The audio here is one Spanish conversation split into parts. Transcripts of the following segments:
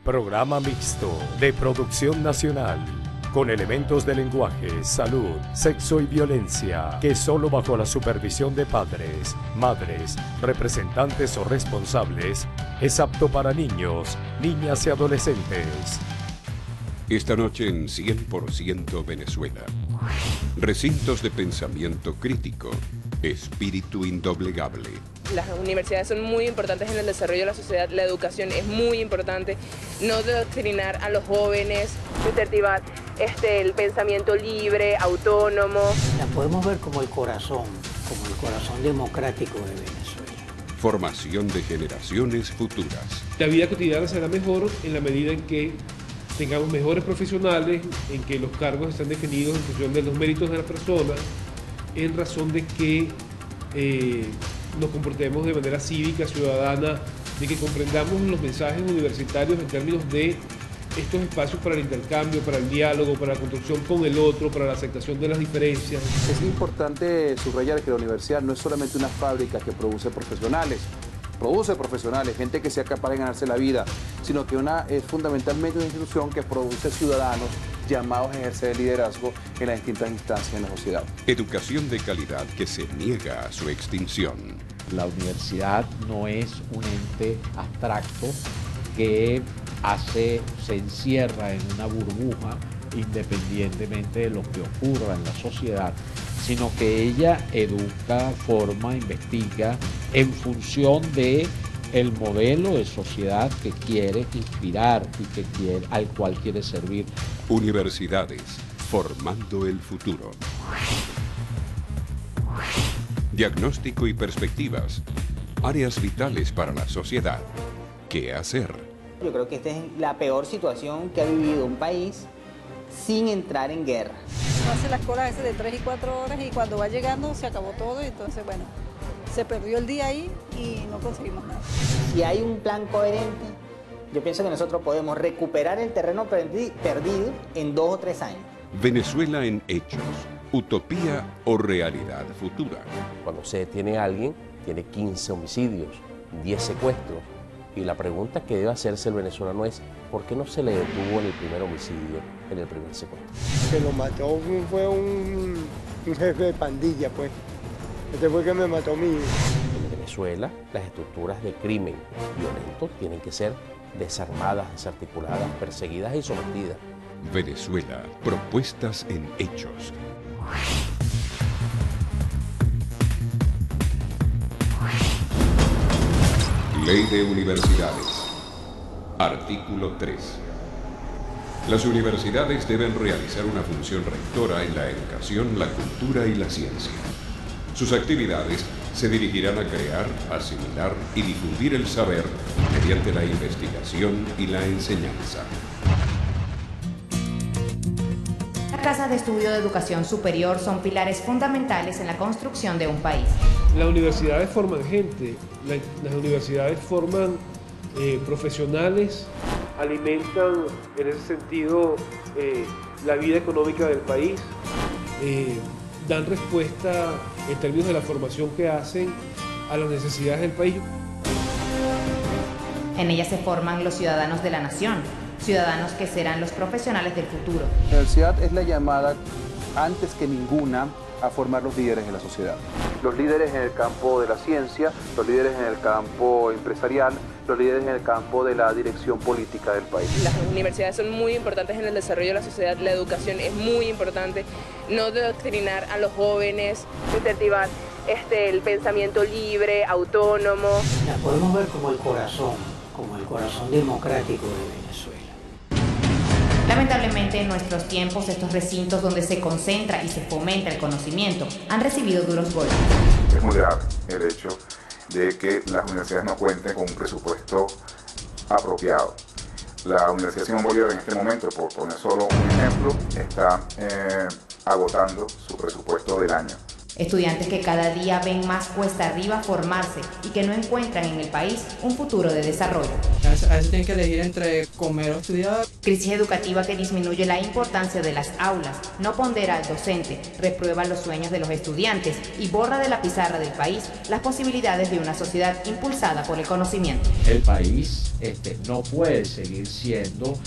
Programa mixto de producción nacional, con elementos de lenguaje, salud, sexo y violencia, que solo bajo la supervisión de padres, madres, representantes o responsables, es apto para niños, niñas y adolescentes. Esta noche en 100% Venezuela. Recintos de pensamiento crítico, espíritu indoblegable. Las universidades son muy importantes en el desarrollo de la sociedad, la educación es muy importante, no doctrinar a los jóvenes, incentivar el pensamiento libre, autónomo. La podemos ver como el corazón democrático de Venezuela. Formación de generaciones futuras. La vida cotidiana será mejor en la medida en que tengamos mejores profesionales, en que los cargos están definidos en función de los méritos de la persona, en razón de que nos comportemos de manera cívica, ciudadana, de que comprendamos los mensajes universitarios en términos de estos espacios para el intercambio, para el diálogo, para la construcción con el otro, para la aceptación de las diferencias. Es importante subrayar que la universidad no es solamente una fábrica que produce profesionales, gente que sea capaz de ganarse la vida, sino que es fundamentalmente una institución que produce ciudadanos llamados a ejercer liderazgo en las distintas instancias de la sociedad. Educación de calidad que se niega a su extinción. La universidad no es un ente abstracto que se encierra en una burbuja independientemente de lo que ocurra en la sociedad, sino que ella educa, forma, investiga en función de el modelo de sociedad que quiere inspirar y al cual quiere servir. Universidades, formando el futuro. Diagnóstico y perspectivas, áreas vitales para la sociedad. ¿Qué hacer? Yo creo que esta es la peor situación que ha vivido un país sin entrar en guerra. Hace las colas de 3 y 4 horas y cuando va llegando se acabó todo y entonces, bueno, se perdió el día ahí y no conseguimos nada. Si hay un plan coherente, yo pienso que nosotros podemos recuperar el terreno perdido en 2 o 3 años. Venezuela en hechos, utopía o realidad futura. Cuando se detiene a alguien, tiene 15 homicidios, 10 secuestros. Y la pregunta que debe hacerse el venezolano es, ¿por qué no se le detuvo en el primer homicidio, en el primer secuestro? Que lo mató fue un jefe de pandilla, pues. Este fue el que me mató a mí. En Venezuela, las estructuras de crimen violento tienen que ser desarmadas, desarticuladas, perseguidas y sometidas. Venezuela, propuestas en hechos. Ley de Universidades. Artículo 3. Las universidades deben realizar una función rectora en la educación, la cultura y la ciencia. Sus actividades se dirigirán a crear, asimilar y difundir el saber mediante la investigación y la enseñanza. Las casas de estudio de educación superior son pilares fundamentales en la construcción de un país. Las universidades forman gente, las universidades forman profesionales, alimentan en ese sentido la vida económica del país, dan respuesta en términos de la formación que hacen a las necesidades del país. En ellas se forman los ciudadanos de la nación, ciudadanos que serán los profesionales del futuro. La universidad es la llamada, antes que ninguna, a formar los líderes de la sociedad. Los líderes en el campo de la ciencia, los líderes en el campo empresarial, los líderes en el campo de la dirección política del país. Las universidades son muy importantes en el desarrollo de la sociedad, la educación es muy importante, no doctrinar a los jóvenes, incentivar el pensamiento libre, autónomo. La podemos ver como el corazón democrático de Venezuela. Lamentablemente, en nuestros tiempos, estos recintos donde se concentra y se fomenta el conocimiento han recibido duros golpes. Es muy grave el hecho de que las universidades no cuenten con un presupuesto apropiado. La Universidad Simón Bolívar en este momento, por poner solo un ejemplo, está agotando su presupuesto del año. Estudiantes que cada día ven más cuesta arriba formarse y que no encuentran en el país un futuro de desarrollo. veces tienen que elegir entre comer o estudiar. Crisis educativa que disminuye la importancia de las aulas, no pondera al docente, reprueba los sueños de los estudiantes y borra de la pizarra del país las posibilidades de una sociedad impulsada por el conocimiento. El país no puede seguir siendo,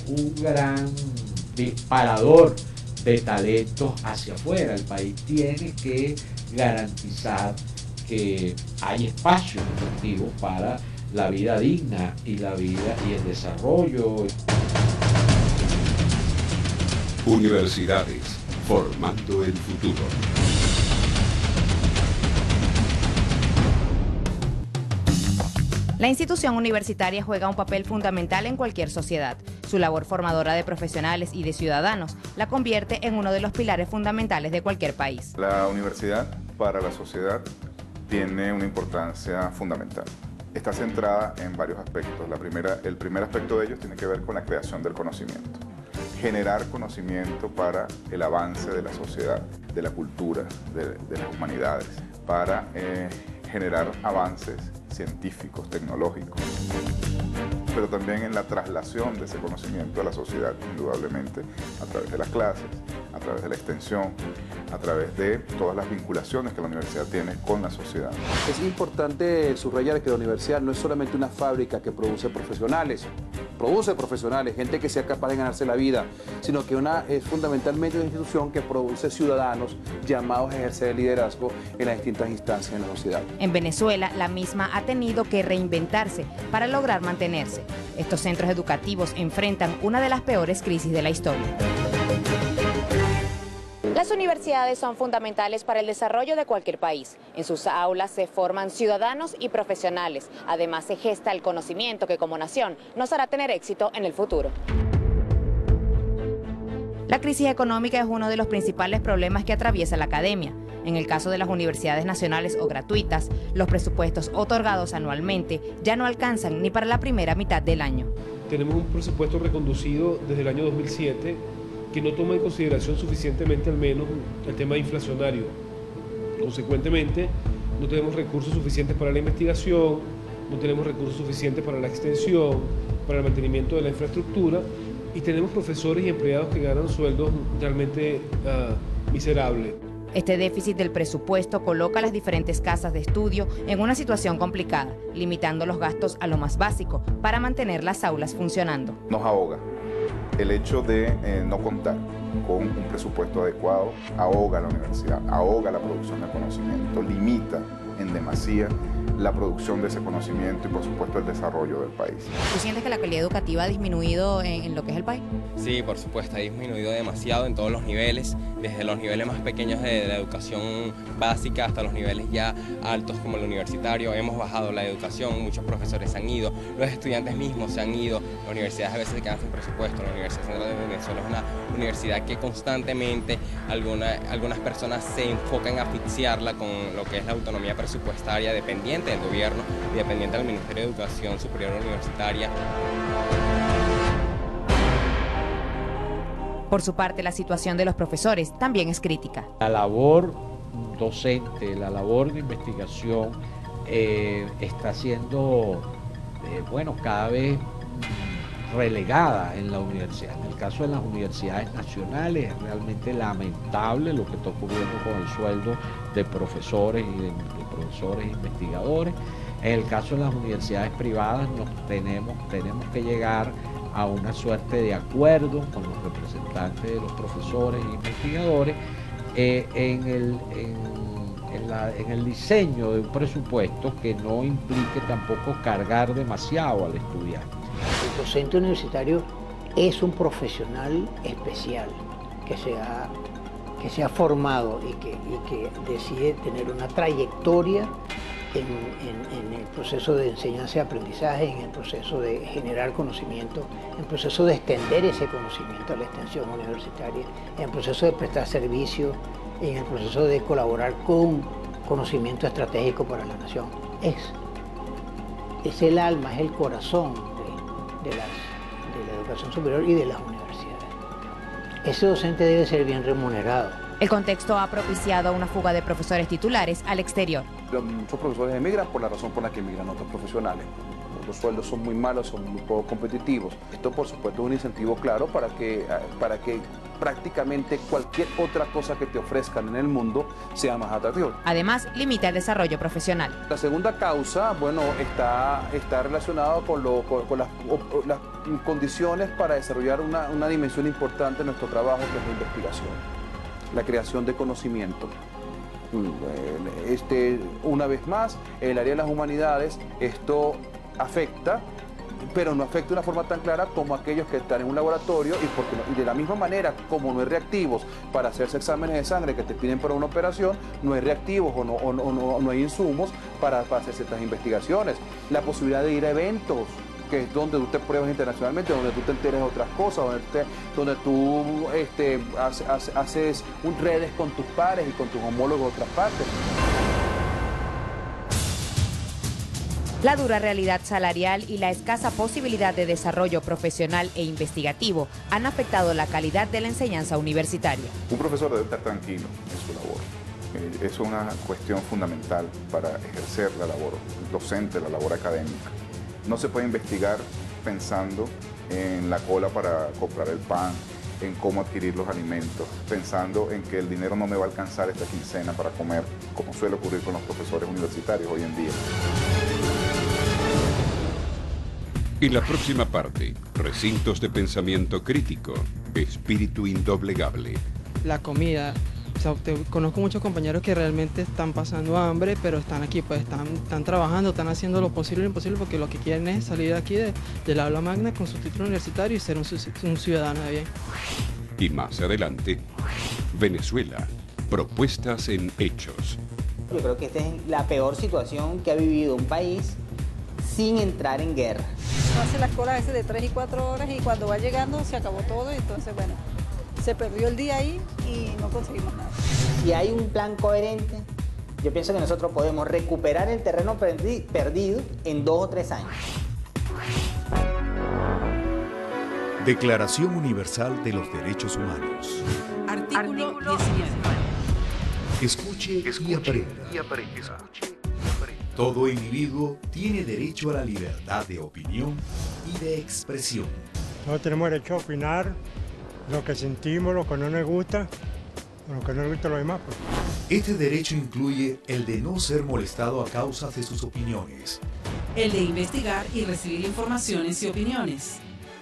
un gran disparador de talentos hacia afuera. El país tiene que garantizar que hay espacios efectivos para la vida digna y el desarrollo. Universidades, formando el futuro. La institución universitaria juega un papel fundamental en cualquier sociedad. Su labor formadora de profesionales y de ciudadanos la convierte en uno de los pilares fundamentales de cualquier país. La universidad para la sociedad tiene una importancia fundamental. Está centrada en varios aspectos. El primer aspecto de ellos tiene que ver con la creación del conocimiento. Generar conocimiento para el avance de la sociedad, de la cultura, de las humanidades, para generar avances científicos, tecnológicos, pero también en la traslación de ese conocimiento a la sociedad, indudablemente, a través de las clases, a través de la extensión, a través de todas las vinculaciones que la universidad tiene con la sociedad. Es importante subrayar que la universidad no es solamente una fábrica que produce profesionales, gente que sea capaz de ganarse la vida, sino que es fundamentalmente una institución que produce ciudadanos llamados a ejercer el liderazgo en las distintas instancias de la sociedad. En Venezuela, la misma ha tenido que reinventarse para lograr mantenerse. Estos centros educativos enfrentan una de las peores crisis de la historia. Las universidades son fundamentales para el desarrollo de cualquier país. En sus aulas se forman ciudadanos y profesionales. Además, se gesta el conocimiento que como nación nos hará tener éxito en el futuro. La crisis económica es uno de los principales problemas que atraviesa la academia. En el caso de las universidades nacionales o gratuitas, los presupuestos otorgados anualmente ya no alcanzan ni para la primera mitad del año. Tenemos un presupuesto reconducido desde el año 2007 que no toma en consideración suficientemente al menos el tema inflacionario. Consecuentemente, no tenemos recursos suficientes para la investigación, no tenemos recursos suficientes para la extensión, para el mantenimiento de la infraestructura y tenemos profesores y empleados que ganan sueldos realmente miserables. Este déficit del presupuesto coloca a las diferentes casas de estudio en una situación complicada, limitando los gastos a lo más básico para mantener las aulas funcionando. Nos ahoga. El hecho de no contar con un presupuesto adecuado ahoga a la universidad, ahoga la producción de conocimiento, limita en demasía la producción de ese conocimiento y por supuesto el desarrollo del país. ¿Tú sientes que la calidad educativa ha disminuido en lo que es el país? Sí, por supuesto, ha disminuido demasiado en todos los niveles, desde los niveles más pequeños de la educación básica hasta los niveles ya altos como el universitario. Hemos bajado la educación, muchos profesores se han ido, los estudiantes mismos se han ido, las universidades a veces se quedan sin presupuesto. La Universidad Central de Venezuela es una universidad que constantemente algunas personas se enfocan a asfixiarla con lo que es la autonomía presupuestaria dependiente del gobierno y dependiente del Ministerio de Educación Superior Universitaria. Por su parte, la situación de los profesores también es crítica. La labor docente, la labor de investigación está siendo, cada vez relegada en la universidad. En el caso de las universidades nacionales es realmente lamentable lo que está ocurriendo con el sueldo de profesores y de profesores e investigadores. En el caso de las universidades privadas tenemos que llegar a una suerte de acuerdo con los representantes de los profesores e investigadores en el diseño de un presupuesto que no implique tampoco cargar demasiado al estudiante. El docente universitario es un profesional especial que se ha formado y que decide tener una trayectoria en el proceso de enseñanza y aprendizaje, en el proceso de generar conocimiento, en el proceso de extender ese conocimiento a la extensión universitaria, en el proceso de prestar servicios, en el proceso de colaborar con conocimiento estratégico para la nación. Es el alma, es el corazón de la educación superior y de las universidades. Ese docente debe ser bien remunerado. El contexto ha propiciado una fuga de profesores titulares al exterior. Muchos profesores emigran por la razón por la que emigran otros profesionales, los sueldos son muy malos, son muy poco competitivos. Esto, por supuesto, es un incentivo claro para que prácticamente cualquier otra cosa que te ofrezcan en el mundo sea más atractivo. Además, limita el desarrollo profesional. La segunda causa, bueno, está relacionada con las condiciones para desarrollar una dimensión importante de nuestro trabajo, que es la investigación, la creación de conocimiento. Una vez más, en el área de las humanidades, esto afecta, pero no afecta de una forma tan clara como aquellos que están en un laboratorio y de la misma manera como no hay reactivos para hacerse exámenes de sangre que te piden para una operación, no hay reactivos o no hay insumos para hacer ciertas investigaciones. La posibilidad de ir a eventos, que es donde tú te pruebas internacionalmente, donde tú te enteras de otras cosas, donde tú haces redes con tus pares y con tus homólogos de otras partes. La dura realidad salarial y la escasa posibilidad de desarrollo profesional e investigativo han afectado la calidad de la enseñanza universitaria. Un profesor debe estar tranquilo en su labor. Es una cuestión fundamental para ejercer la labor docente, la labor académica. No se puede investigar pensando en la cola para comprar el pan, en cómo adquirir los alimentos, pensando en que el dinero no me va a alcanzar esta quincena para comer, como suele ocurrir con los profesores universitarios hoy en día. En la próxima parte, recintos de pensamiento crítico, espíritu indoblegable. La comida. O sea, conozco muchos compañeros que realmente están pasando hambre, pero están aquí, pues están trabajando, están haciendo lo posible y lo imposible, porque lo que quieren es salir aquí del aula magna con su título universitario y ser un ciudadano de bien. Y más adelante, Venezuela, propuestas en hechos. Yo creo que esta es la peor situación que ha vivido un país sin entrar en guerra. Hace las colas a veces de 3 y 4 horas y cuando va llegando se acabó todo y entonces, bueno, se perdió el día ahí y no conseguimos nada. Si hay un plan coherente, yo pienso que nosotros podemos recuperar el terreno perdido en 2 o 3 años. Declaración Universal de los Derechos Humanos. Artículo 19. Escuche y aprenda. Todo individuo tiene derecho a la libertad de opinión y de expresión. Todos tenemos derecho a opinar lo que sentimos, lo que no nos gusta, lo que no nos gusta a los demás. Pues. Este derecho incluye el de no ser molestado a causa de sus opiniones, el de investigar y recibir informaciones y opiniones,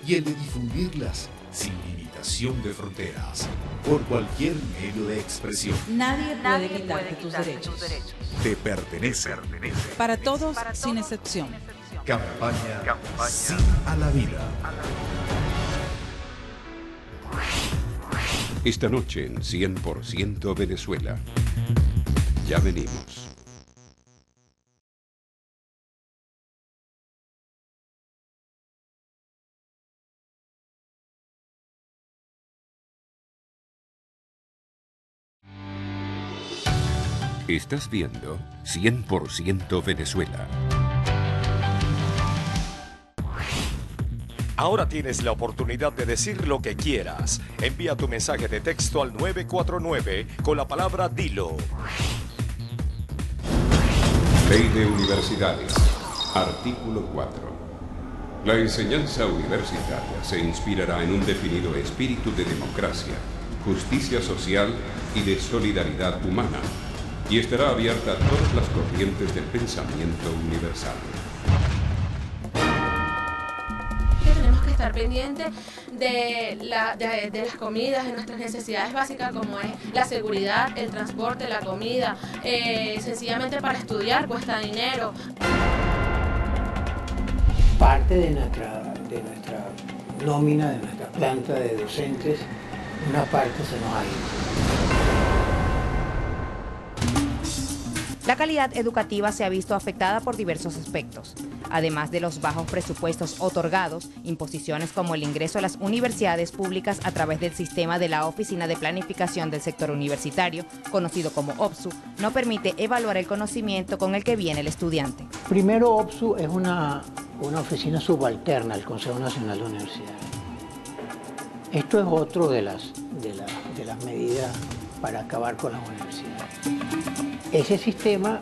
y el de difundirlas sin limitación de fronteras, por cualquier medio de expresión. Nadie puede quitarte tus derechos. Te pertenece. Para todos, sin excepción. Campaña Sí a la Vida. Esta noche en 100% Venezuela. Ya venimos. Estás viendo 100% Venezuela. Ahora tienes la oportunidad de decir lo que quieras. Envía tu mensaje de texto al 949 con la palabra Dilo. Ley de Universidades. Artículo 4. La enseñanza universitaria se inspirará en un definido espíritu de democracia, justicia social y de solidaridad humana, y estará abierta a todas las corrientes del pensamiento universal. Tenemos que estar pendientes de las comidas, de nuestras necesidades básicas, como es la seguridad, el transporte, la comida. Sencillamente para estudiar cuesta dinero. Parte de nuestra nómina, de nuestra planta de docentes, una parte se nos ha ido. La calidad educativa se ha visto afectada por diversos aspectos. Además de los bajos presupuestos otorgados, imposiciones como el ingreso a las universidades públicas a través del sistema de la Oficina de Planificación del Sector Universitario, conocido como OPSU, no permite evaluar el conocimiento con el que viene el estudiante. Primero, OPSU es una oficina subalterna al Consejo Nacional de Universidades. Esto es otro de las medidas para acabar con las universidades. Ese sistema,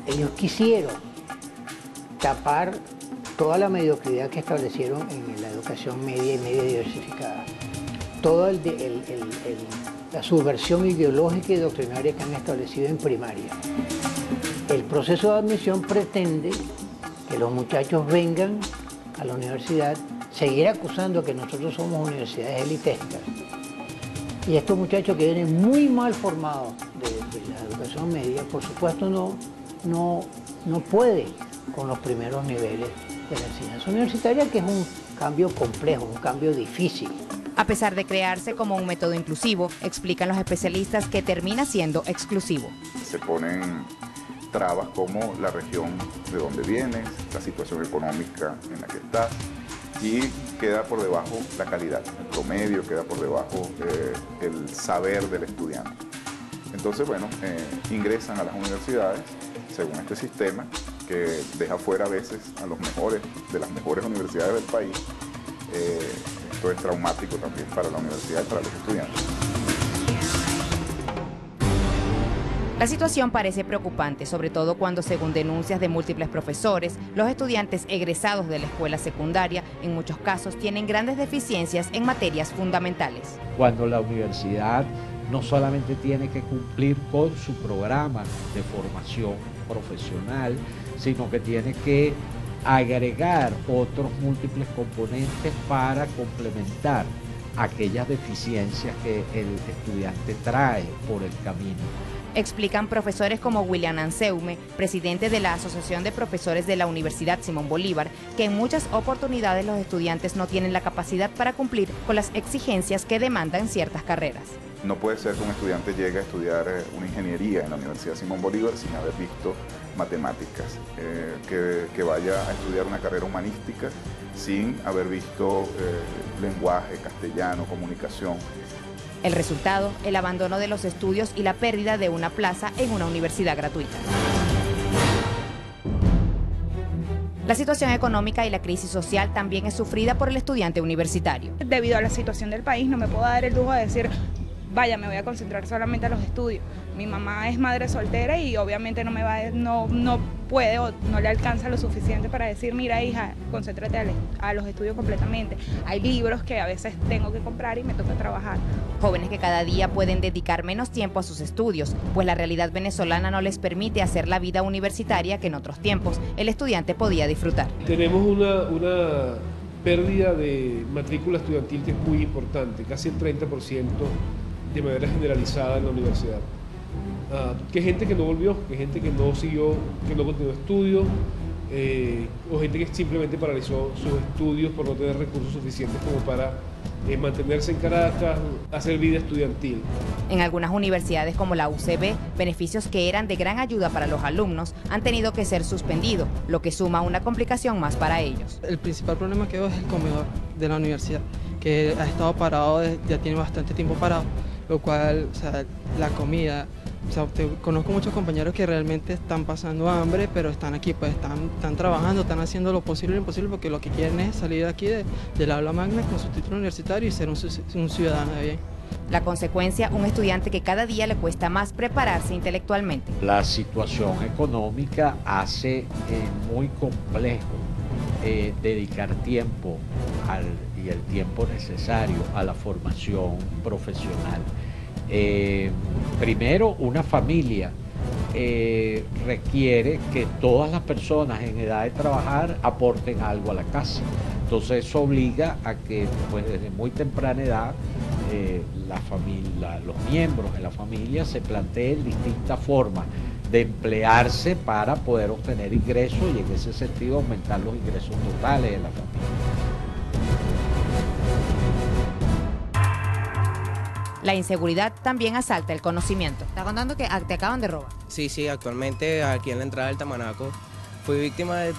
ellos quisieron tapar toda la mediocridad que establecieron en la educación media y media diversificada, toda la subversión ideológica y doctrinaria que han establecido en primaria. El proceso de admisión pretende que los muchachos vengan a la universidad, seguir acusando que nosotros somos universidades elitistas. Y estos muchachos que vienen muy mal formados de la educación media, por supuesto no pueden con los primeros niveles de la enseñanza universitaria, que es un cambio complejo, un cambio difícil. A pesar de crearse como un método inclusivo, explican los especialistas que termina siendo exclusivo. Se ponen trabas como la región de donde vienes, la situación económica en la que estás, y queda por debajo la calidad, el promedio queda por debajo el saber del estudiante. Entonces, bueno, ingresan a las universidades según este sistema que deja fuera a veces a los mejores, de las mejores universidades del país. Esto es traumático también para la universidad y para los estudiantes. La situación parece preocupante, sobre todo cuando, según denuncias de múltiples profesores, los estudiantes egresados de la escuela secundaria en muchos casos tienen grandes deficiencias en materias fundamentales. Cuando la universidad no solamente tiene que cumplir con su programa de formación profesional, sino que tiene que agregar otros múltiples componentes para complementar aquellas deficiencias que el estudiante trae por el camino. Explican profesores como William Anseume, presidente de la Asociación de Profesores de la Universidad Simón Bolívar, que en muchas oportunidades los estudiantes no tienen la capacidad para cumplir con las exigencias que demandan ciertas carreras. No puede ser que un estudiante llegue a estudiar una ingeniería en la Universidad Simón Bolívar sin haber visto matemáticas, que vaya a estudiar una carrera humanística sin haber visto lenguaje, castellano, comunicación. El resultado, el abandono de los estudios y la pérdida de una plaza en una universidad gratuita. La situación económica y la crisis social también es sufrida por el estudiante universitario. Debido a la situación del país no me puedo dar el lujo de decir, vaya, me voy a concentrar solamente a los estudios. Mi mamá es madre soltera y obviamente no puede o no le alcanza lo suficiente para decir, mira hija, concéntrate a los estudios completamente. Hay libros que a veces tengo que comprar y me toca trabajar. Jóvenes que cada día pueden dedicar menos tiempo a sus estudios, pues la realidad venezolana no les permite hacer la vida universitaria que en otros tiempos el estudiante podía disfrutar. Tenemos una pérdida de matrícula estudiantil que es muy importante, casi el 30% de manera generalizada en la universidad. Que gente que no volvió, que gente que no siguió, que no continuó estudios, o gente que simplemente paralizó sus estudios por no tener recursos suficientes como para mantenerse en Caracas, hacer vida estudiantil. En algunas universidades como la UCB, beneficios que eran de gran ayuda para los alumnos han tenido que ser suspendidos, lo que suma una complicación más para ellos. El principal problema que veo es el comedor de la universidad, que ha estado parado, ya tiene bastante tiempo parado, lo cual, o sea, la comida, o sea, conozco muchos compañeros que realmente están pasando hambre, pero están aquí, pues están trabajando, están haciendo lo posible y lo imposible, porque lo que quieren es salir de aquí del aula magna con su título universitario y ser un ciudadano de bien. La consecuencia, un estudiante que cada día le cuesta más prepararse intelectualmente. La situación económica hace muy complejo dedicar tiempo y el tiempo necesario a la formación profesional. Primero, una familia requiere que todas las personas en edad de trabajar aporten algo a la casa. Entonces eso obliga a que pues, desde muy temprana edad los miembros de la familia se planteen distintas formas de emplearse para poder obtener ingresos y en ese sentido aumentar los ingresos totales de la familia. La inseguridad también asalta el conocimiento. ¿Estás contando que te acaban de robar? Sí, actualmente aquí en la entrada del Tamanaco fui víctima del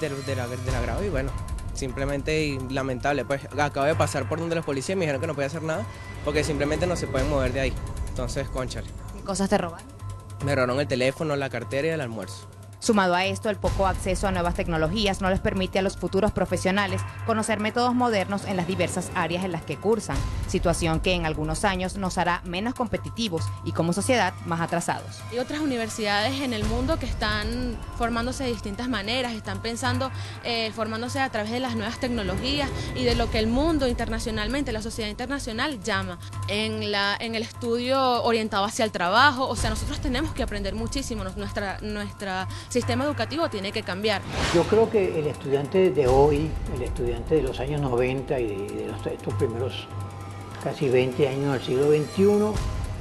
agravio y bueno, simplemente lamentable. Pues acabo de pasar por donde los policías me dijeron que no podía hacer nada porque simplemente no se pueden mover de ahí. Entonces, cónchale. ¿Qué cosas te roban? Me robaron el teléfono, la cartera y el almuerzo. Sumado a esto, el poco acceso a nuevas tecnologías no les permite a los futuros profesionales conocer métodos modernos en las diversas áreas en las que cursan, situación que en algunos años nos hará menos competitivos y como sociedad más atrasados. Hay otras universidades en el mundo que están formándose de distintas maneras, están pensando, formándose a través de las nuevas tecnologías y de lo que el mundo internacionalmente, la sociedad internacional llama. En el estudio orientado hacia el trabajo, o sea, nosotros tenemos que aprender muchísimo, nuestra sistema educativo tiene que cambiar. Yo creo que el estudiante de hoy, el estudiante de los años 90 y de estos primeros casi 20 años del siglo XXI,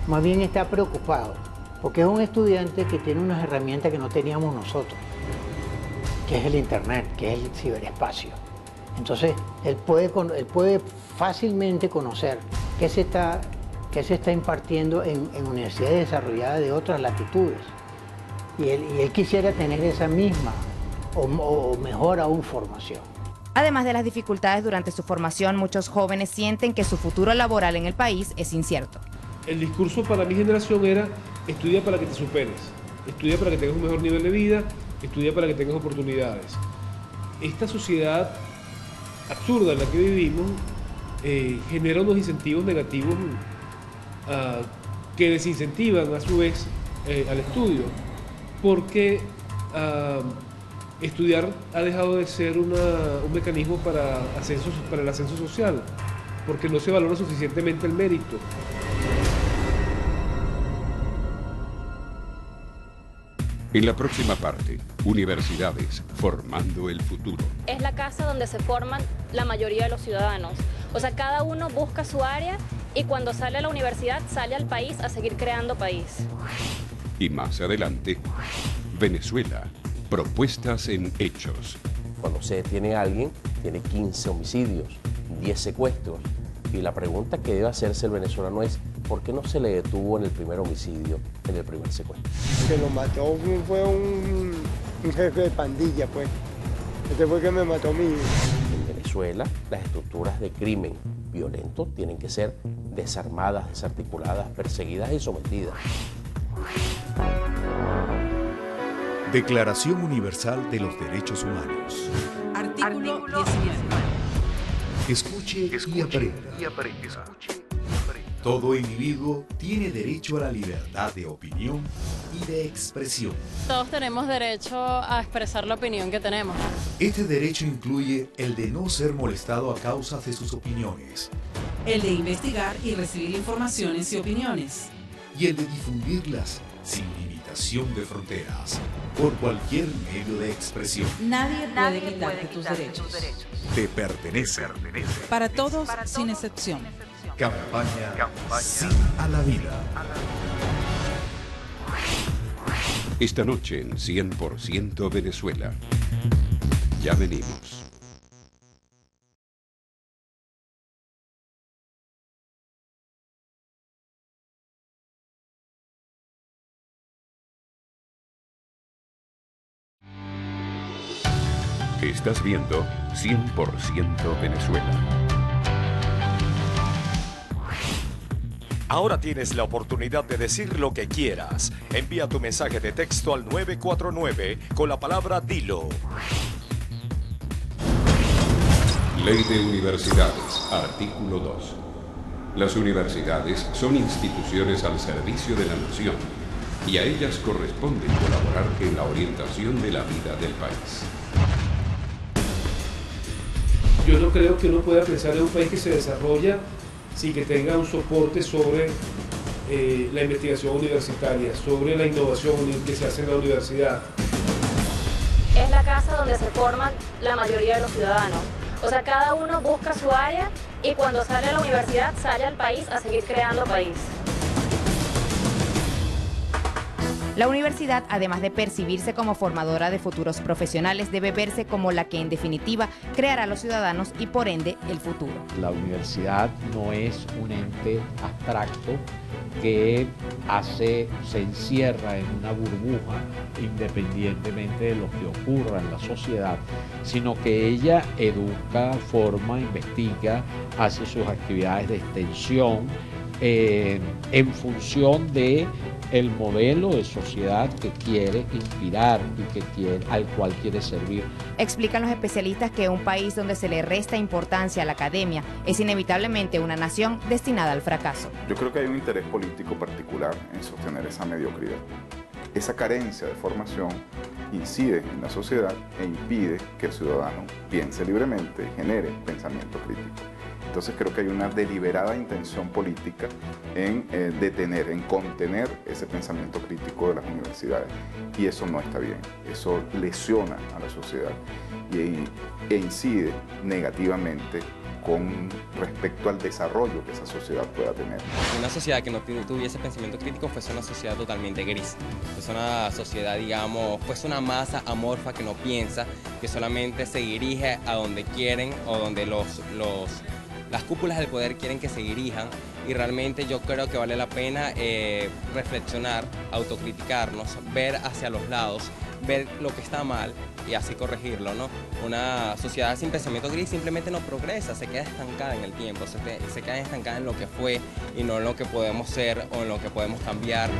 más bien está preocupado, porque es un estudiante que tiene unas herramientas que no teníamos nosotros, que es el Internet, que es el ciberespacio. Entonces, él puede fácilmente conocer qué se está impartiendo en universidades desarrolladas de otras latitudes. Y él quisiera tener esa misma o mejor aún formación. Además de las dificultades durante su formación, muchos jóvenes sienten que su futuro laboral en el país es incierto. El discurso para mi generación era: estudia para que te superes, estudia para que tengas un mejor nivel de vida, estudia para que tengas oportunidades. Esta sociedad absurda en la que vivimos genera unos incentivos negativos que desincentivan a su vez al estudio, porque estudiar ha dejado de ser un mecanismo para el ascenso social, porque no se valora suficientemente el mérito. En la próxima parte, universidades formando el futuro. Es la casa donde se forman la mayoría de los ciudadanos. O sea, cada uno busca su área y cuando sale a la universidad sale al país a seguir creando país. Y más adelante, Venezuela, propuestas en hechos. Cuando se detiene a alguien, tiene 15 homicidios, 10 secuestros. Y la pregunta que debe hacerse el venezolano es: ¿por qué no se le detuvo en el primer homicidio, en el primer secuestro? Que lo mató fue un jefe de pandilla, pues. Este fue el que me mató a mí. En Venezuela, las estructuras de crimen violento tienen que ser desarmadas, desarticuladas, perseguidas y sometidas. Declaración Universal de los Derechos Humanos. Artículo 19. Escuche y aprenda. Todo individuo tiene derecho a la libertad de opinión y de expresión. Todos tenemos derecho a expresar la opinión que tenemos. Este derecho incluye el de no ser molestado a causa de sus opiniones. El de investigar y recibir informaciones y opiniones. Y el de difundirlas sin limitación de fronteras, por cualquier medio de expresión. Nadie puede quitarte tus derechos. Te pertenece. Para todos, sin excepción. Campaña Sí a la Vida. Esta noche en 100% Venezuela. Ya venimos. Estás viendo 100% Venezuela. Ahora tienes la oportunidad de decir lo que quieras. Envía tu mensaje de texto al 949 con la palabra Dilo. Ley de Universidades, artículo 2. Las universidades son instituciones al servicio de la nación y a ellas corresponde colaborar en la orientación de la vida del país. Yo no creo que uno pueda pensar en un país que se desarrolla sin que tenga un soporte sobre la investigación universitaria, sobre la innovación que se hace en la universidad. Es la casa donde se forman la mayoría de los ciudadanos. O sea, cada uno busca su área y cuando sale a la universidad sale al país a seguir creando país. La universidad, además de percibirse como formadora de futuros profesionales, debe verse como la que en definitiva creará a los ciudadanos y por ende el futuro. La universidad no es un ente abstracto que se encierra en una burbuja independientemente de lo que ocurra en la sociedad, sino que ella educa, forma, investiga, hace sus actividades de extensión en función de el modelo de sociedad que quiere inspirar y al cual quiere servir. Explican los especialistas que un país donde se le resta importancia a la academia es inevitablemente una nación destinada al fracaso. Yo creo que hay un interés político particular en sostener esa mediocridad. Esa carencia de formación incide en la sociedad e impide que el ciudadano piense libremente y genere pensamiento crítico. Entonces creo que hay una deliberada intención política en detener, en contener ese pensamiento crítico de las universidades. Y eso no está bien, eso lesiona a la sociedad e incide negativamente con respecto al desarrollo que esa sociedad pueda tener. Una sociedad que no tuviese pensamiento crítico fuese una sociedad totalmente gris, fuese una sociedad, digamos, fuese una masa amorfa que no piensa, que solamente se dirige a donde quieren o donde las cúpulas del poder quieren que se dirijan, y realmente yo creo que vale la pena reflexionar, autocriticarnos, ver hacia los lados, ver lo que está mal y así corregirlo, ¿no? Una sociedad sin pensamiento gris simplemente no progresa, se queda estancada en el tiempo, se queda estancada en lo que fue y no en lo que podemos ser o en lo que podemos cambiar.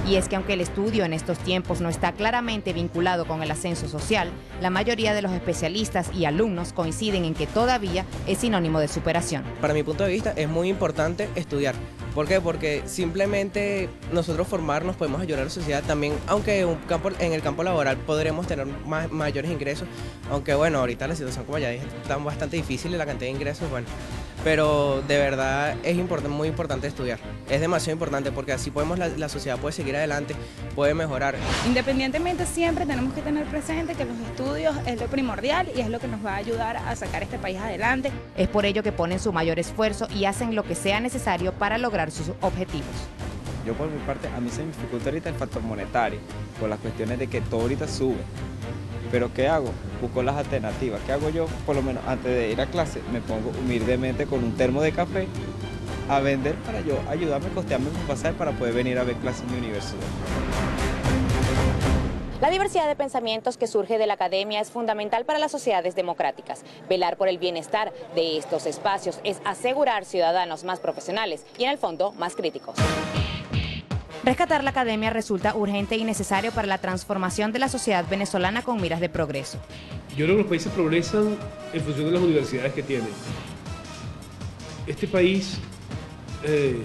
Y es que aunque el estudio en estos tiempos no está claramente vinculado con el ascenso social, la mayoría de los especialistas y alumnos coinciden en que todavía es sinónimo de superación. Para mi punto de vista es muy importante estudiar. ¿Por qué? Porque simplemente nosotros formarnos podemos ayudar a la sociedad también, aunque en el campo laboral podremos tener mayores ingresos, aunque bueno, ahorita la situación, como ya dije, está bastante difícil y la cantidad de ingresos, bueno. Pero de verdad es muy importante estudiar, es demasiado importante porque así la sociedad puede seguir adelante, puede mejorar. Independientemente, siempre tenemos que tener presente que los estudios es lo primordial y es lo que nos va a ayudar a sacar este país adelante. Es por ello que ponen su mayor esfuerzo y hacen lo que sea necesario para lograr sus objetivos. Yo por mi parte, a mí se me dificulta ahorita el factor monetario, por las cuestiones de que todo ahorita sube. Pero ¿qué hago? Busco las alternativas. ¿Qué hago yo? Por lo menos antes de ir a clase me pongo humildemente con un termo de café a vender para yo ayudarme a costearme mi pasaje para poder venir a ver clases en mi universidad. La diversidad de pensamientos que surge de la academia es fundamental para las sociedades democráticas. Velar por el bienestar de estos espacios es asegurar ciudadanos más profesionales y en el fondo más críticos. Rescatar la academia resulta urgente y necesario para la transformación de la sociedad venezolana con miras de progreso. Yo creo que los países progresan en función de las universidades que tienen. Este país en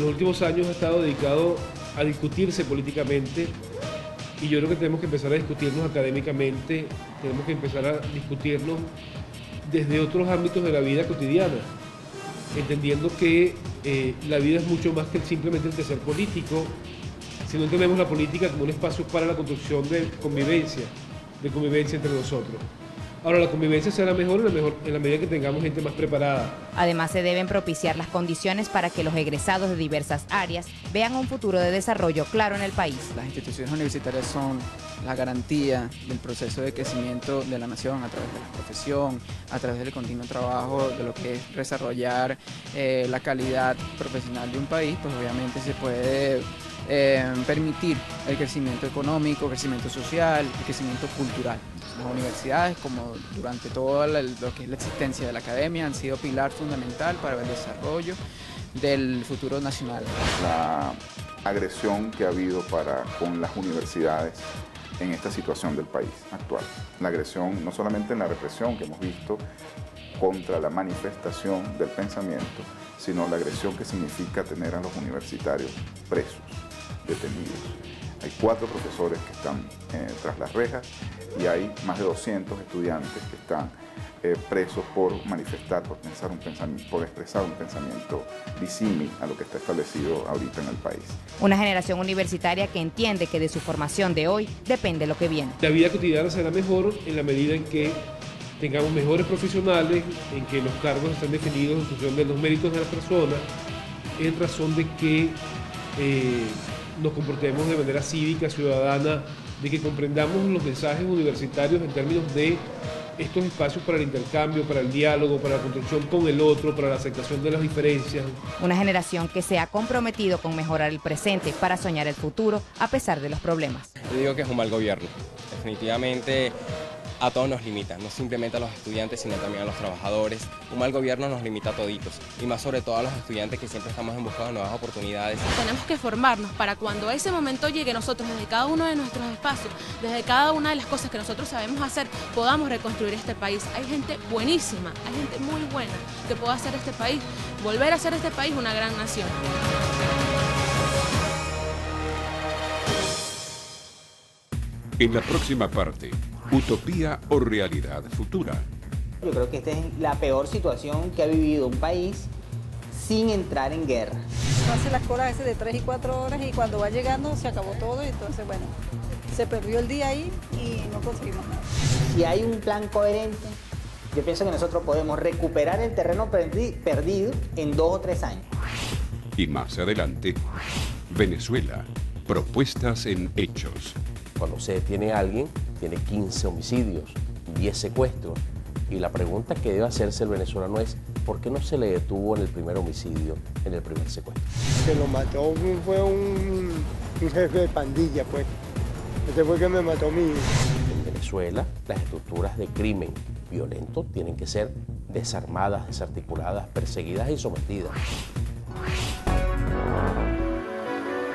los últimos años ha estado dedicado a discutirse políticamente y yo creo que tenemos que empezar a discutirnos académicamente, tenemos que empezar a discutirnos desde otros ámbitos de la vida cotidiana, entendiendo que la vida es mucho más que simplemente el quehacer político, si no entendemos la política como un espacio para la construcción de convivencia entre nosotros. Ahora, la convivencia será mejor en la medida que tengamos gente más preparada. Además, se deben propiciar las condiciones para que los egresados de diversas áreas vean un futuro de desarrollo claro en el país. Las instituciones universitarias son la garantía del proceso de crecimiento de la nación a través de la profesión, a través del continuo trabajo de lo que es desarrollar la calidad profesional de un país, pues obviamente se puede permitir el crecimiento económico, el crecimiento social, el crecimiento cultural. Las universidades, como durante todo lo que es la existencia de la academia, han sido pilar fundamental para el desarrollo del futuro nacional. La agresión que ha habido con las universidades en esta situación del país actual. La agresión no solamente en la represión que hemos visto contra la manifestación del pensamiento, sino la agresión que significa tener a los universitarios presos, detenidos. Hay 4 profesores que están tras las rejas y hay más de 200 estudiantes que están presos por manifestar, por expresar un pensamiento disímil a lo que está establecido ahorita en el país. Una generación universitaria que entiende que de su formación de hoy depende lo que viene. La vida cotidiana será mejor en la medida en que tengamos mejores profesionales, en que los cargos estén definidos en función de los méritos de las personas, en razón de que nos comportemos de manera cívica, ciudadana, de que comprendamos los mensajes universitarios en términos de estos espacios para el intercambio, para el diálogo, para la construcción con el otro, para la aceptación de las diferencias. Una generación que se ha comprometido con mejorar el presente para soñar el futuro a pesar de los problemas. Yo digo que es un mal gobierno. Definitivamente a todos nos limita, no simplemente a los estudiantes, sino también a los trabajadores. Un mal gobierno nos limita a toditos, y más sobre todo a los estudiantes que siempre estamos en busca de nuevas oportunidades. Tenemos que formarnos para cuando ese momento llegue, nosotros desde cada uno de nuestros espacios, desde cada una de las cosas que nosotros sabemos hacer, podamos reconstruir este país. Hay gente buenísima, hay gente muy buena que puede hacer este país, volver a hacer este país una gran nación. En la próxima parte, ¿utopía o realidad futura? Yo creo que esta es la peor situación que ha vivido un país sin entrar en guerra. Hace las colas ese de 3 y 4 horas y cuando va llegando se acabó todo y entonces, bueno, se perdió el día ahí y no conseguimos nada. Si hay un plan coherente, yo pienso que nosotros podemos recuperar el terreno perdido en 2 o 3 años. Y más adelante, Venezuela, propuestas en hechos. Cuando se detiene a alguien, tiene 15 homicidios, 10 secuestros. Y la pregunta que debe hacerse el venezolano es, ¿por qué no se le detuvo en el primer homicidio, en el primer secuestro? Que lo mató fue un jefe de pandilla, pues. Este fue que me mató a mí. En Venezuela, las estructuras de crimen violento tienen que ser desarmadas, desarticuladas, perseguidas y sometidas.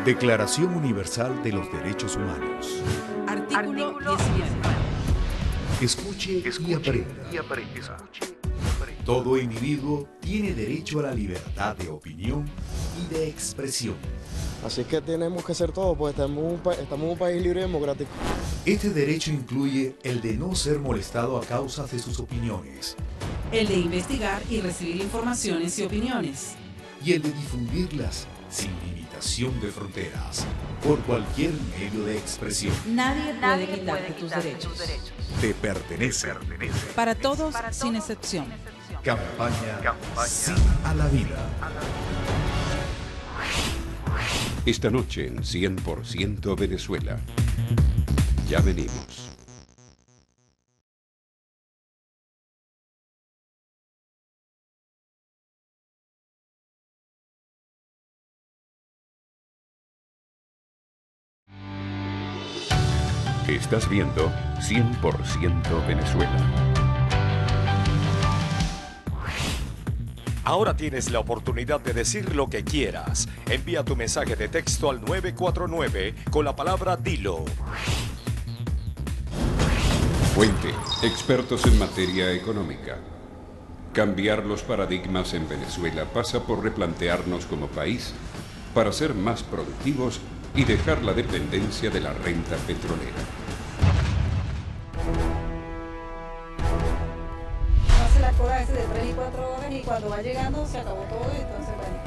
Declaración Universal de los Derechos Humanos. Artículo 19. Escuche y aprenda. Todo individuo tiene derecho a la libertad de opinión y de expresión. Así que tenemos que hacer todo, pues estamos en un país libre y democrático. Este derecho incluye el de no ser molestado a causa de sus opiniones. El de investigar y recibir informaciones y opiniones. Y el de difundirlas sin limitación de fronteras, por cualquier medio de expresión. Nadie puede quitarte tus derechos. Te pertenece. Para todos, sin excepción. Campaña Sí a la Vida. Esta noche en 100% Venezuela. Ya venimos. Estás viendo 100% Venezuela. Ahora tienes la oportunidad de decir lo que quieras. Envía tu mensaje de texto al 949 con la palabra Dilo. Fuente: expertos en materia económica. Cambiar los paradigmas en Venezuela pasa por replantearnos como país para ser más productivos y dejar la dependencia de la renta petrolera. Hace las colas ese de 3 y 4 horas y cuando va llegando se acabó todo y entonces, bueno,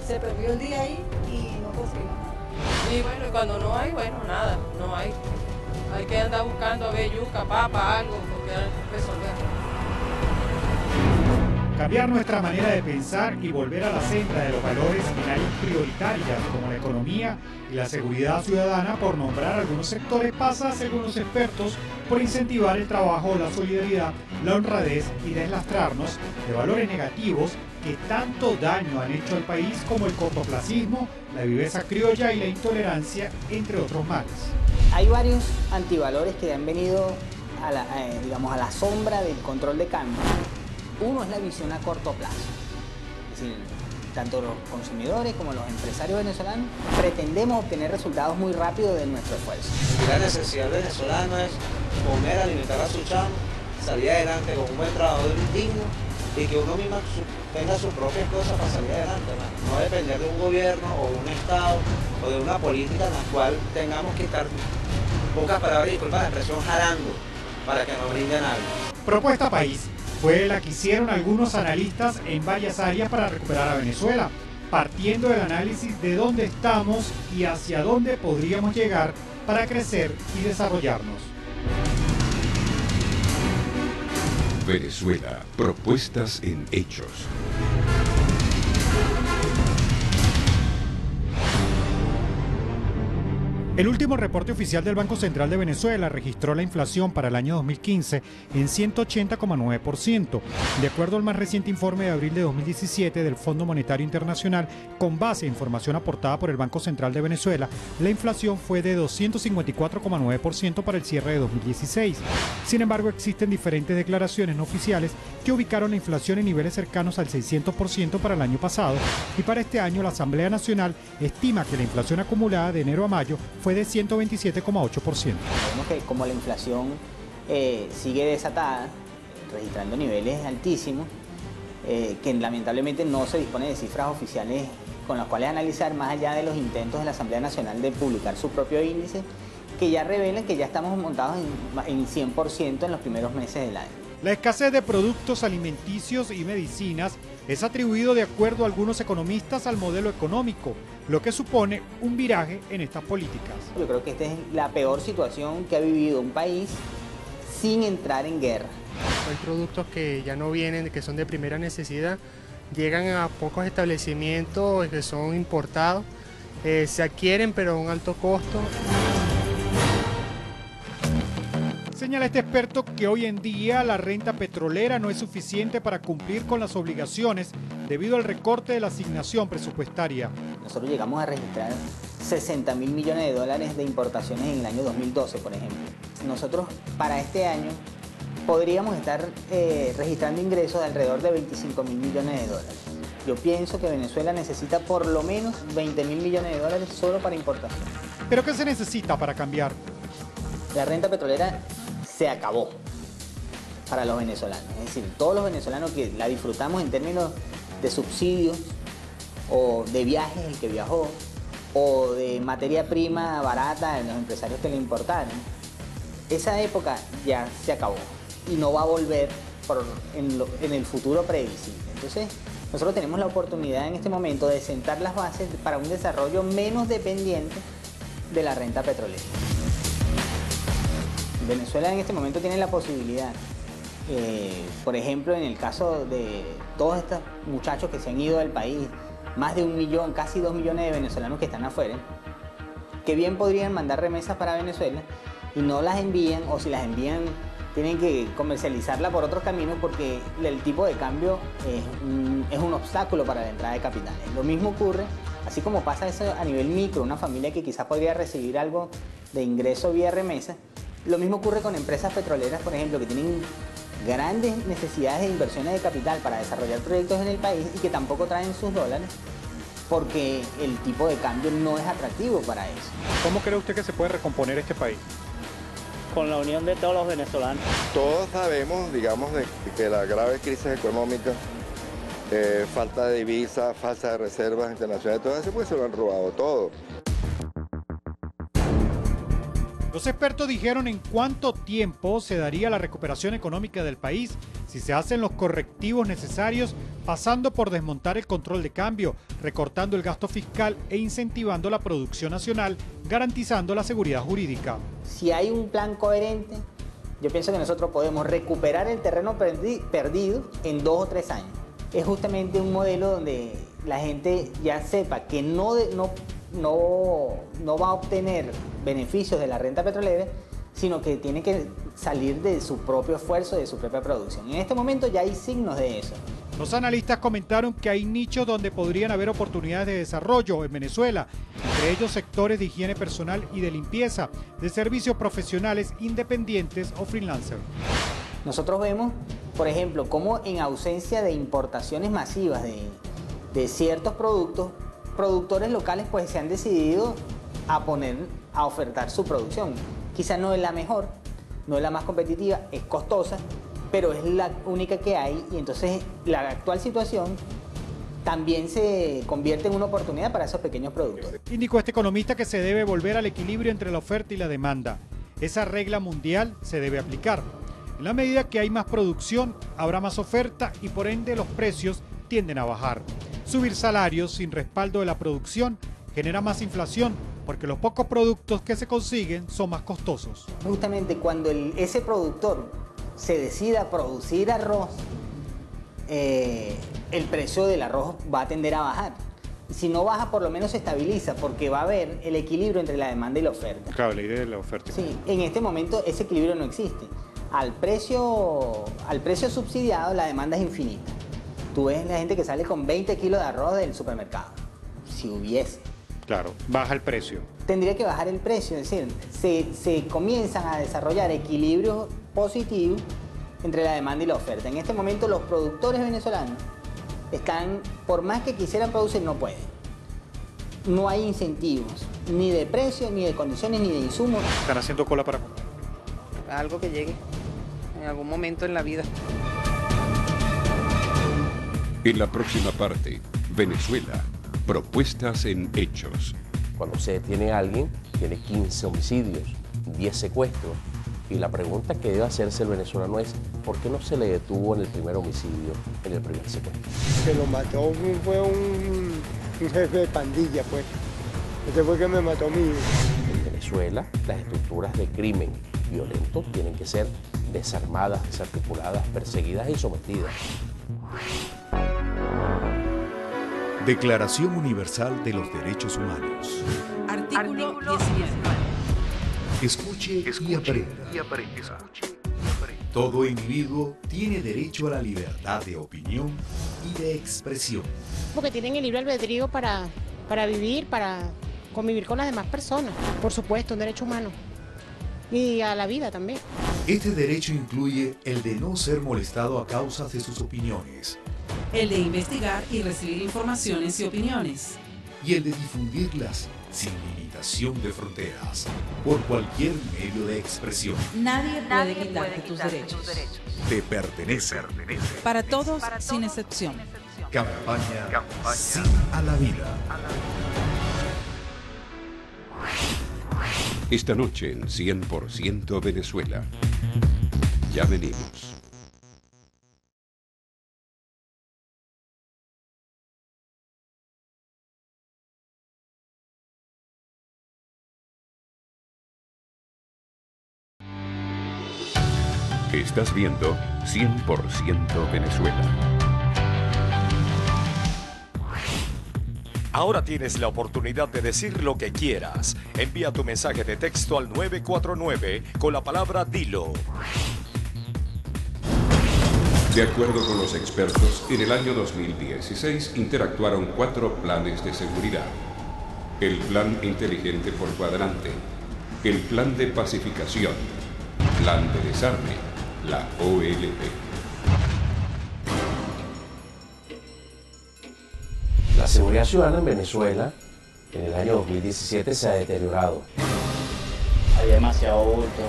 se perdió el día ahí y no conseguimos nada. Y bueno, cuando no hay, bueno, nada, no hay. Hay que andar buscando a ver yuca, papa, algo, porque resolver. Cambiar nuestra manera de pensar y volver a la senda de los valores en áreas prioritarias como la economía y la seguridad ciudadana, por nombrar algunos sectores, pasa, según los expertos, por incentivar el trabajo, la solidaridad, la honradez y deslastrarnos de valores negativos que tanto daño han hecho al país, como el cortoplacismo, la viveza criolla y la intolerancia, entre otros males. Hay varios antivalores que han venido a la sombra del control de cambio. Uno es la visión a corto plazo. Es decir, tanto los consumidores como los empresarios venezolanos pretendemos obtener resultados muy rápido de nuestro esfuerzo. La necesidad venezolana es comer, alimentar a su chamo, salir adelante con un buen trabajador digno y que uno mismo tenga sus propias cosas para salir adelante, ¿no? No depender de un gobierno o de un Estado o de una política en la cual tengamos que estar, pocas palabras, disculpa la expresión, jalando para que nos brinden algo. Propuesta País fue la que hicieron algunos analistas en varias áreas para recuperar a Venezuela, partiendo del análisis de dónde estamos y hacia dónde podríamos llegar para crecer y desarrollarnos. Venezuela, propuestas en hechos. El último reporte oficial del Banco Central de Venezuela registró la inflación para el año 2015 en 180,9%. De acuerdo al más reciente informe de abril de 2017 del Fondo Monetario Internacional, con base a información aportada por el Banco Central de Venezuela, la inflación fue de 254,9% para el cierre de 2016. Sin embargo, existen diferentes declaraciones no oficiales que ubicaron la inflación en niveles cercanos al 600% para el año pasado, y para este año la Asamblea Nacional estima que la inflación acumulada de enero a mayo fue de 127,8%. Vemos que como la inflación sigue desatada, registrando niveles altísimos, que lamentablemente no se dispone de cifras oficiales con las cuales analizar, más allá de los intentos de la Asamblea Nacional de publicar su propio índice, que ya revelan que ya estamos montados en 100% en los primeros meses del año. La escasez de productos alimenticios y medicinas es atribuido, de acuerdo a algunos economistas, al modelo económico, lo que supone un viraje en estas políticas. Yo creo que esta es la peor situación que ha vivido un país sin entrar en guerra. Hay productos que ya no vienen, que son de primera necesidad, llegan a pocos establecimientos que son importados, se adquieren pero a un alto costo. Señala este experto que hoy en día la renta petrolera no es suficiente para cumplir con las obligaciones debido al recorte de la asignación presupuestaria. Nosotros llegamos a registrar 60.000 millones de dólares de importaciones en el año 2012, por ejemplo. Nosotros para este año podríamos estar registrando ingresos de alrededor de 25.000 millones de dólares. Yo pienso que Venezuela necesita por lo menos 20.000 millones de dólares solo para importación. ¿Pero qué se necesita para cambiar? La renta petrolera se acabó para los venezolanos. Es decir, todos los venezolanos que la disfrutamos en términos de subsidios o de viajes, el que viajó, o de materia prima barata de los empresarios que le importaron, esa época ya se acabó y no va a volver en el futuro previsible. Entonces, nosotros tenemos la oportunidad en este momento de sentar las bases para un desarrollo menos dependiente de la renta petrolera. Venezuela en este momento tiene la posibilidad, por ejemplo, en el caso de todos estos muchachos que se han ido del país, más de 1 millón, casi 2 millones de venezolanos que están afuera, que bien podrían mandar remesas para Venezuela y no las envían, o si las envían tienen que comercializarla por otros caminos porque el tipo de cambio es un obstáculo para la entrada de capitales. Lo mismo ocurre, así como pasa eso a nivel micro, una familia que quizás podría recibir algo de ingreso vía remesa. Lo mismo ocurre con empresas petroleras, por ejemplo, que tienen grandes necesidades de inversiones de capital para desarrollar proyectos en el país y que tampoco traen sus dólares porque el tipo de cambio no es atractivo para eso. ¿Cómo cree usted que se puede recomponer este país? Con la unión de todos los venezolanos. Todos sabemos, digamos, de que la grave crisis económica, falta de divisas, falta de reservas internacionales, todo eso, pues se lo han robado todo. Los expertos dijeron en cuánto tiempo se daría la recuperación económica del país si se hacen los correctivos necesarios, pasando por desmontar el control de cambio, recortando el gasto fiscal e incentivando la producción nacional, garantizando la seguridad jurídica. Si hay un plan coherente, yo pienso que nosotros podemos recuperar el terreno perdido en 2 o 3 años. Es justamente un modelo donde la gente ya sepa que no va a obtener beneficios de la renta petrolera, sino que tiene que salir de su propio esfuerzo, de su propia producción. En este momento ya hay signos de eso. Los analistas comentaron que hay nichos donde podrían haber oportunidades de desarrollo en Venezuela, entre ellos sectores de higiene personal y de limpieza, de servicios profesionales independientes o freelancers. Nosotros vemos, por ejemplo, cómo en ausencia de importaciones masivas de ciertos productos, productores locales pues se han decidido a ofertar su producción. Quizás no es la mejor, no es la más competitiva, es costosa, pero es la única que hay y entonces la actual situación también se convierte en una oportunidad para esos pequeños productores. Indicó este economista que se debe volver al equilibrio entre la oferta y la demanda. Esa regla mundial se debe aplicar. En la medida que hay más producción, habrá más oferta y por ende los precios tienden a bajar. Subir salarios sin respaldo de la producción genera más inflación porque los pocos productos que se consiguen son más costosos. Justamente cuando ese productor se decida a producir arroz, el precio del arroz va a tender a bajar. si no baja, por lo menos se estabiliza, porque va a haber el equilibrio entre la demanda y la oferta. Claro, la idea de la oferta. Sí, en este momento ese equilibrio no existe. Al precio subsidiado, la demanda es infinita. Tú ves la gente que sale con 20 kilos de arroz del supermercado, si hubiese. Claro, baja el precio. Tendría que bajar el precio, es decir, se comienzan a desarrollar equilibrios positivos entre la demanda y la oferta. En este momento los productores venezolanos están, por más que quisieran producir, no pueden. No hay incentivos, ni de precio, ni de condiciones, ni de insumos. Están haciendo cola para... Algo que llegue en algún momento en la vida. En la próxima parte, Venezuela, propuestas en hechos. Cuando se detiene a alguien, tiene 15 homicidios, 10 secuestros. Y la pregunta que debe hacerse el venezolano es, ¿por qué no se le detuvo en el primer homicidio, en el primer secuestro? Que lo mató fue un jefe de pandilla, pues. Ese fue que me mató a mí. En Venezuela, las estructuras de crimen violento tienen que ser desarmadas, desarticuladas, perseguidas y sometidas. Declaración Universal de los Derechos Humanos. Artículo 19. Escuche y aprenda. Todo individuo tiene derecho a la libertad de opinión y de expresión. Porque tienen el libre albedrío para vivir, para convivir con las demás personas. Por supuesto, un derecho humano. Y a la vida también. Este derecho incluye el de no ser molestado a causa de sus opiniones. El de investigar y recibir informaciones y opiniones. Y el de difundirlas sin limitación de fronteras, por cualquier medio de expresión. Nadie puede quitarte tus derechos. Te pertenece. Para todos, sin excepción. Campaña Sí a la Vida. Esta noche en 100% Venezuela. Ya venimos. Estás viendo 100% Venezuela. Ahora tienes la oportunidad de decir lo que quieras. Envía tu mensaje de texto al 949 con la palabra Dilo. De acuerdo con los expertos, en el año 2016 interactuaron 4 planes de seguridad. El Plan Inteligente por Cuadrante, el Plan de Pacificación, Plan de Desarme, la OLP. La seguridad ciudadana en Venezuela en el año 2017 se ha deteriorado. Hay demasiado bulto,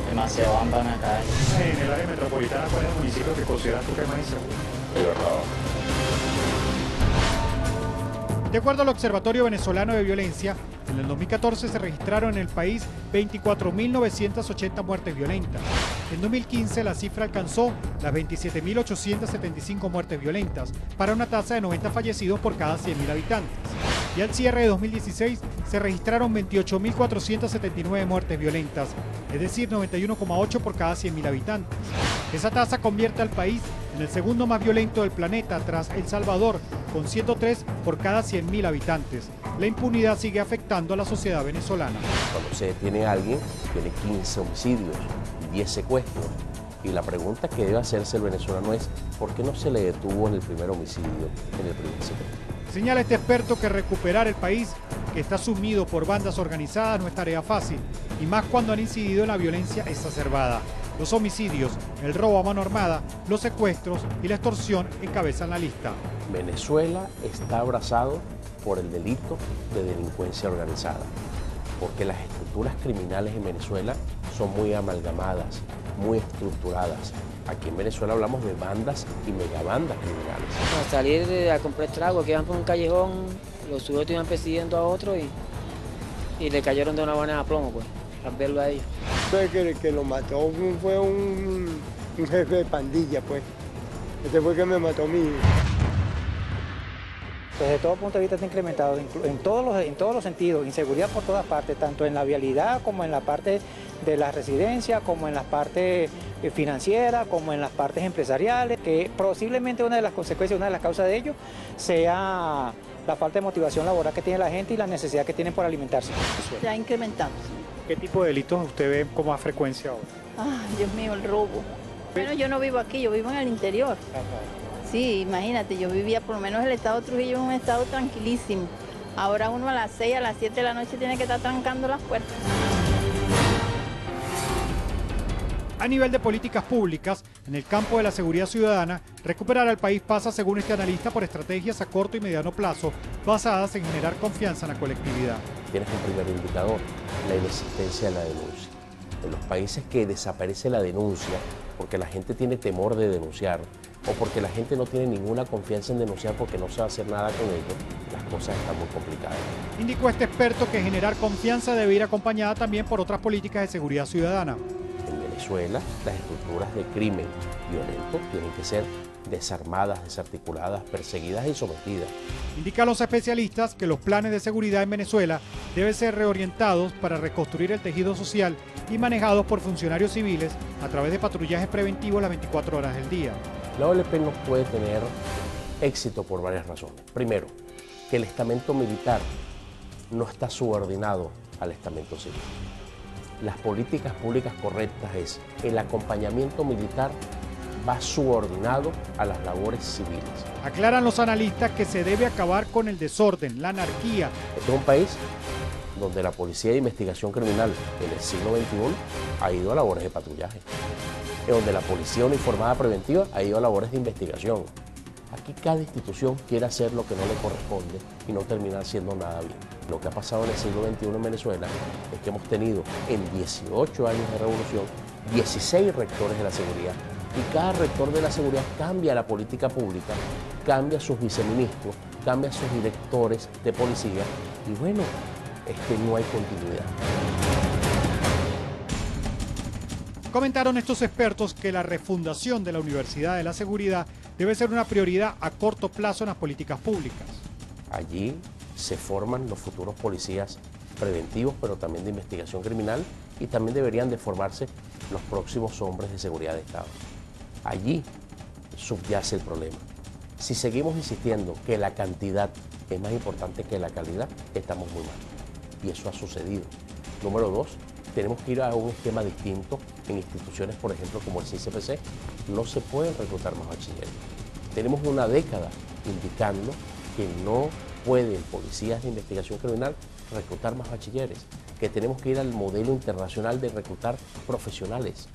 demasiado hampa en la calle. En el área metropolitana, ¿cuál es el municipio que consideras tú que es más inseguro? De acuerdo al Observatorio Venezolano de Violencia, en el 2014 se registraron en el país 24.980 muertes violentas. En 2015 la cifra alcanzó las 27.875 muertes violentas, para una tasa de 90 fallecidos por cada 100.000 habitantes. Y al cierre de 2016 se registraron 28.479 muertes violentas, es decir, 91,8 por cada 100.000 habitantes. Esa tasa convierte al país en el segundo más violento del planeta tras El Salvador, con 103 por cada 100.000 habitantes. La impunidad sigue afectando a la sociedad venezolana. Cuando se detiene a alguien, tiene 15 homicidios, 10 secuestros. Y la pregunta que debe hacerse el venezolano es, ¿por qué no se le detuvo en el primer homicidio, en el primer secuestro? Señala este experto que recuperar el país, que está sumido por bandas organizadas, no es tarea fácil, y más cuando han incidido en la violencia exacerbada. Los homicidios, el robo a mano armada, los secuestros y la extorsión encabezan la lista. Venezuela está abrazado por el delito de delincuencia organizada, porque las estructuras criminales en Venezuela son muy amalgamadas, muy estructuradas. Aquí en Venezuela hablamos de bandas y megabandas criminales. Al salir a comprar trago, que iban por un callejón, los sujetos iban persiguiendo a otro y le cayeron de una buena a plomo, pues, al verlo a ellos. Que lo mató fue un jefe de pandilla, pues. Ese fue que me mató a mí. Desde todo punto de vista está incrementado, en todos los sentidos, inseguridad por todas partes, tanto en la vialidad como en la parte de la residencia, como en las partes financieras, como en las partes empresariales, que posiblemente una de las consecuencias, una de las causas de ello, sea la falta de motivación laboral que tiene la gente y la necesidad que tienen por alimentarse. Se ha incrementado. ¿Qué tipo de delitos usted ve con más frecuencia ahora? Ay, Dios mío, el robo. Bueno, yo no vivo aquí, yo vivo en el interior. Sí, imagínate, yo vivía por lo menos el estado de Trujillo en un estado tranquilísimo. Ahora uno a las 6, a las 7 de la noche tiene que estar trancando las puertas. A nivel de políticas públicas, en el campo de la seguridad ciudadana, recuperar al país pasa, según este analista, por estrategias a corto y mediano plazo, basadas en generar confianza en la colectividad. Tienes un primer indicador, la inexistencia de la denuncia. En los países que desaparece la denuncia, porque la gente tiene temor de denunciar, o porque la gente no tiene ninguna confianza en denunciar porque no se va a hacer nada con ello, las cosas están muy complicadas. Indicó este experto que generar confianza debe ir acompañada también por otras políticas de seguridad ciudadana. En Venezuela, las estructuras de crimen violento tienen que ser desarmadas, desarticuladas, perseguidas y sometidas. Indican los especialistas que los planes de seguridad en Venezuela deben ser reorientados para reconstruir el tejido social y manejados por funcionarios civiles a través de patrullajes preventivos las 24 horas del día. La OLP no puede tener éxito por varias razones. Primero, que el estamento militar no está subordinado al estamento civil. Las políticas públicas correctas es el acompañamiento militar va subordinado a las labores civiles. Aclaran los analistas que se debe acabar con el desorden, la anarquía. Este es un país donde la Policía de Investigación Criminal en el siglo XXI ha ido a labores de patrullaje, donde la Policía Uniformada Preventiva ha ido a labores de investigación. Aquí cada institución quiere hacer lo que no le corresponde y no termina haciendo nada bien. Lo que ha pasado en el siglo XXI en Venezuela es que hemos tenido en 18 años de revolución 16 rectores de la seguridad y cada rector de la seguridad cambia la política pública, cambia sus viceministros, cambia sus directores de policía y bueno, no hay continuidad. Comentaron estos expertos que la refundación de la Universidad de la Seguridad debe ser una prioridad a corto plazo en las políticas públicas. Allí se forman los futuros policías preventivos, pero también de investigación criminal, y también deberían de formarse los próximos hombres de seguridad de Estado. Allí subyace el problema. Si seguimos insistiendo que la cantidad es más importante que la calidad, estamos muy mal. Y eso ha sucedido. Número 2, tenemos que ir a un esquema distinto en instituciones, por ejemplo, como el CICPC. No se pueden reclutar más bachilleres. Tenemos una década indicando que no pueden policías de investigación criminal reclutar más bachilleres, que tenemos que ir al modelo internacional de reclutar profesionales.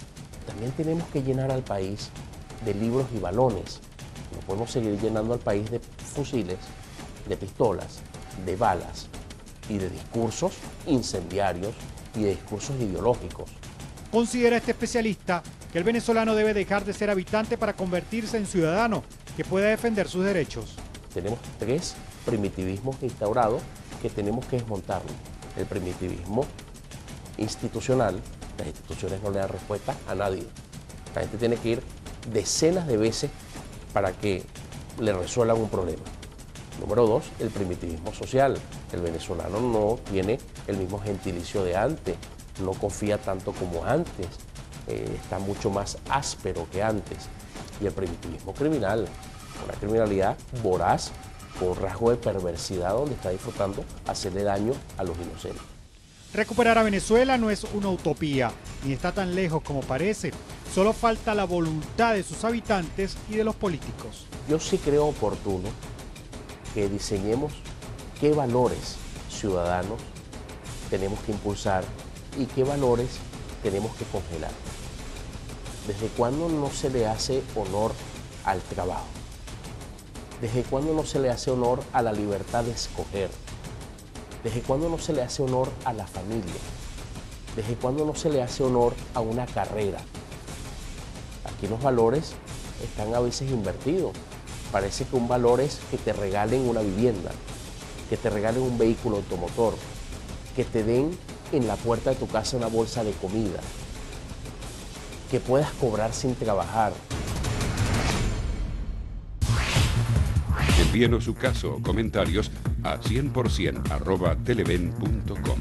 También tenemos que llenar al país de libros y balones. No podemos seguir llenando al país de fusiles, de pistolas, de balas y de discursos incendiarios y de discursos ideológicos. Considera este especialista que el venezolano debe dejar de ser habitante para convertirse en ciudadano que pueda defender sus derechos. Tenemos 3 primitivismos instaurados que tenemos que desmontarlos. El primitivismo institucional, las instituciones no le dan respuesta a nadie. La gente tiene que ir decenas de veces para que le resuelvan un problema. Número 2, el primitivismo social. El venezolano no tiene el mismo gentilicio de antes, no confía tanto como antes, está mucho más áspero que antes. Y el primitivismo criminal, una criminalidad voraz, con un rasgo de perversidad donde está disfrutando hacerle daño a los inocentes. Recuperar a Venezuela no es una utopía, ni está tan lejos como parece. Solo falta la voluntad de sus habitantes y de los políticos. Yo sí creo oportuno que diseñemos qué valores ciudadanos tenemos que impulsar y qué valores tenemos que congelar. ¿Desde cuándo no se le hace honor al trabajo? ¿Desde cuándo no se le hace honor a la libertad de escoger? ¿Desde cuándo no se le hace honor a la familia? ¿Desde cuándo no se le hace honor a una carrera? Aquí los valores están a veces invertidos. Parece que un valor es que te regalen una vivienda, que te regalen un vehículo automotor, que te den en la puerta de tu casa una bolsa de comida, que puedas cobrar sin trabajar. El Envíenos su caso o comentarios a 100%@televen.com.